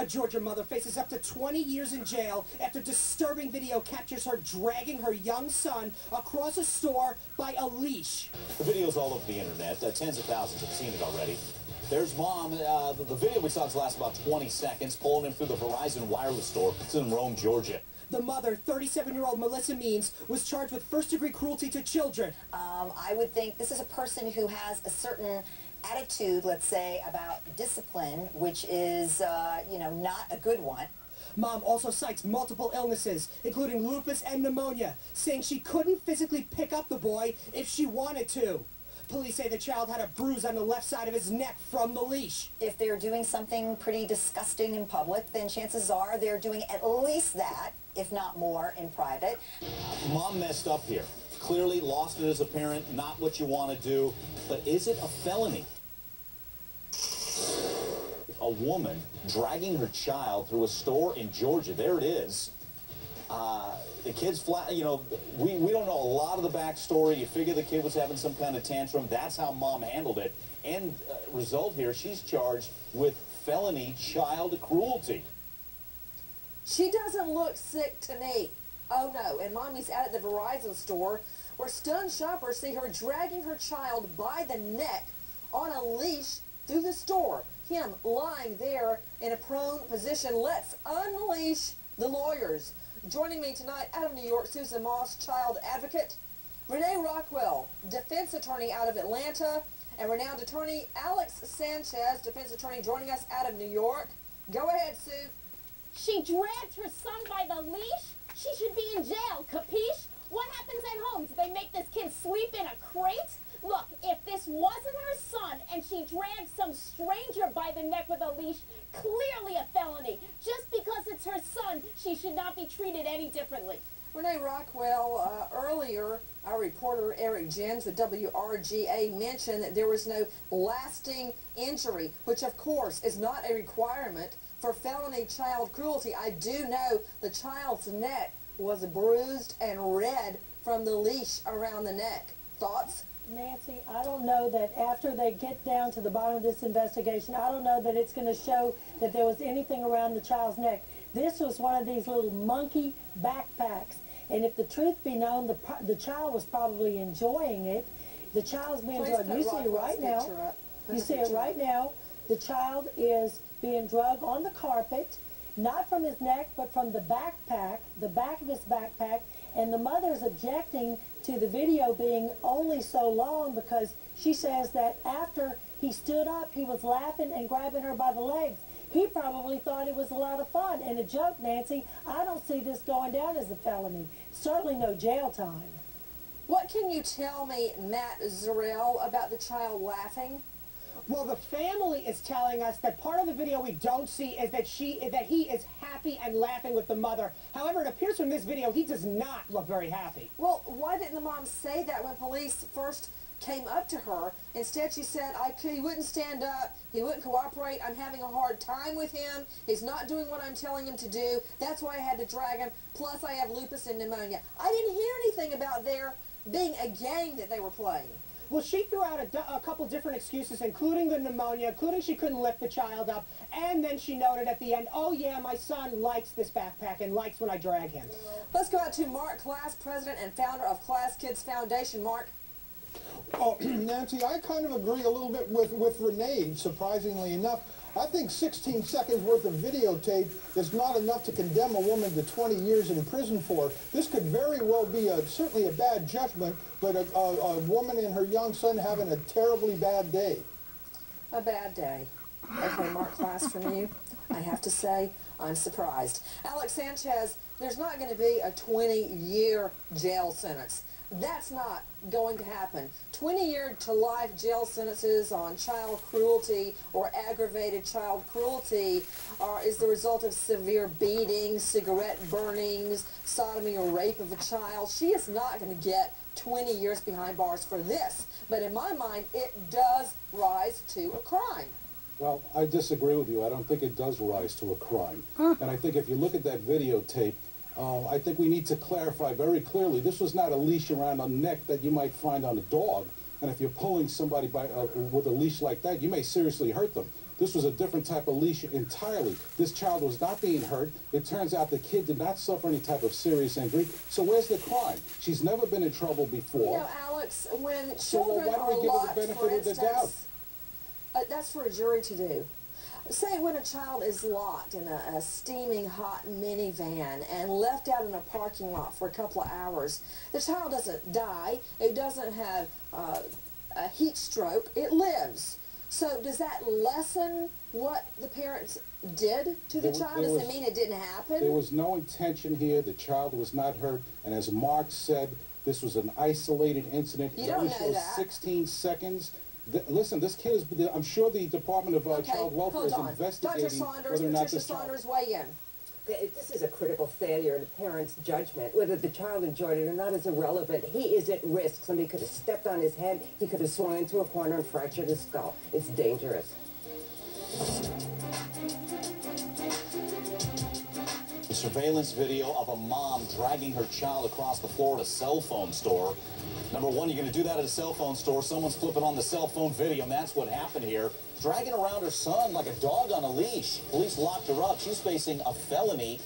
A Georgia mother faces up to 20 years in jail after disturbing video captures her dragging her young son across a store by a leash. The video's all over the internet. Tens of thousands have seen it already. There's Mom. The video we saw lasts about 20 seconds, pulling him through the Verizon wireless store. It's in Rome, Georgia. The mother, 37-year-old Melissa Means, was charged with first-degree cruelty to children. I would think this is a person who has a certain attitude, let's say, about discipline, which is, you know, not a good one. Mom also cites multiple illnesses, including lupus and pneumonia, saying she couldn't physically pick up the boy if she wanted to. Police say the child had a bruise on the left side of his neck from the leash. If they're doing something pretty disgusting in public, then chances are they're doing at least that, if not more, in private. Mom messed up here. Clearly lost it as a parent, not what you want to do. But is it a felony? A woman dragging her child through a store in Georgia. There it is. The kid's flat, you know, we don't know a lot of the backstory. You figure the kid was having some kind of tantrum. That's how Mom handled it. End result here, she's charged with felony child cruelty. She doesn't look sick to me. Oh no, and Mommy's out at the Verizon store where stunned shoppers see her dragging her child by the neck on a leash through the store. Him lying there in a prone position. Let's unleash the lawyers. Joining me tonight out of New York, Susan Moss, child advocate, Renee Rockwell, defense attorney out of Atlanta, and renowned attorney Alex Sanchez, defense attorney, joining us out of New York. Go ahead, Sue. She dragged her son by the leash? She should be in jail, capiche? What happens at home? Do they make this kid sleep in a crate? Look, if this wasn't her son and she dragged some stranger by the neck with a leash, clearly a felony. Just because it's her son, she should not be treated any differently. Renee Rockwell, earlier, our reporter Eric Jens with WRGA mentioned that there was no lasting injury, which of course is not a requirement for felony child cruelty. I do know the child's neck was bruised and red from the leash around the neck. Thoughts? Nancy, I don't know that after they get down to the bottom of this investigation, I don't know that it's going to show that there was anything around the child's neck. This was one of these little monkey backpacks. And if the truth be known, the child was probably enjoying it. The child's being drugged. You see it right now. You see it right now. The child is being drugged on the carpet, not from his neck, but from the backpack, the back of his backpack. And the mother's objecting to the video being only so long because she says that after he stood up, he was laughing and grabbing her by the legs. He probably thought it was a lot of fun and a joke, Nancy. I don't see this going down as a felony. Certainly no jail time. What can you tell me, Matt Zarrell, about the child laughing? Well, the family is telling us that part of the video we don't see is that he is happy and laughing with the mother. However, it appears from this video he does not look very happy. Well, why didn't the mom say that when police first came up to her? Instead, she said, he wouldn't stand up, he wouldn't cooperate, I'm having a hard time with him, he's not doing what I'm telling him to do, that's why I had to drag him, plus I have lupus and pneumonia. I didn't hear anything about there being a game that they were playing. Well, she threw out a couple different excuses, including the pneumonia, including she couldn't lift the child up, and then she noted at the end, oh yeah, my son likes this backpack and likes when I drag him. Let's go out to Mark Class, president and founder of Class Kids Foundation. Mark. Well, Nancy, I kind of agree a little bit with Renee, surprisingly enough. I think 16 seconds worth of videotape is not enough to condemn a woman to 20 years in prison for. This could very well be certainly a bad judgment, but a woman and her young son having a terribly bad day. A bad day. Okay, Mark Class, from you, I have to say, I'm surprised. Alex Sanchez, there's not going to be a 20-year jail sentence. That's not going to happen. 20-year to life jail sentences on child cruelty or aggravated child cruelty is the result of severe beatings, cigarette burnings, sodomy or rape of a child. She is not going to get 20 years behind bars for this. But in my mind, it does rise to a crime. Well, I disagree with you. I don't think it does rise to a crime. And I think if you look at that videotape, I think we need to clarify very clearly, this was not a leash around a neck that you might find on a dog. And if you're pulling somebody with a leash like that, you may seriously hurt them. This was a different type of leash entirely. This child was not being hurt. It turns out the kid did not suffer any type of serious injury. So where's the crime? She's never been in trouble before. You know, Alex, when So children why don't we are give her the locked, benefit for of the instance, that's for a jury to do. Say when a child is locked in a steaming hot minivan and left out in a parking lot for a couple of hours, the child doesn't die. It doesn't have a heat stroke. It lives. So does that lessen what the parents did to the child? Does it mean it didn't happen? There was no intention here. The child was not hurt. And as Mark said, this was an isolated incident. You It don't only know shows that. 16 seconds. Listen, this kid is, I'm sure the Department of Child Welfare is investigating Dr. Saunders, whether or not Patricia this child... Saunders, weigh in. This is a critical failure in the parent's judgment. Whether the child enjoyed it or not is irrelevant. He is at risk. Somebody could have stepped on his head. He could have swung into a corner and fractured his skull. It's dangerous. The surveillance video of a mom dragging her child across the floor at a cell phone store. Number one, you're going to do that at a cell phone store. Someone's flipping on the cell phone video, and that's what happened here. Dragging around her son like a dog on a leash. Police locked her up. She's facing a felony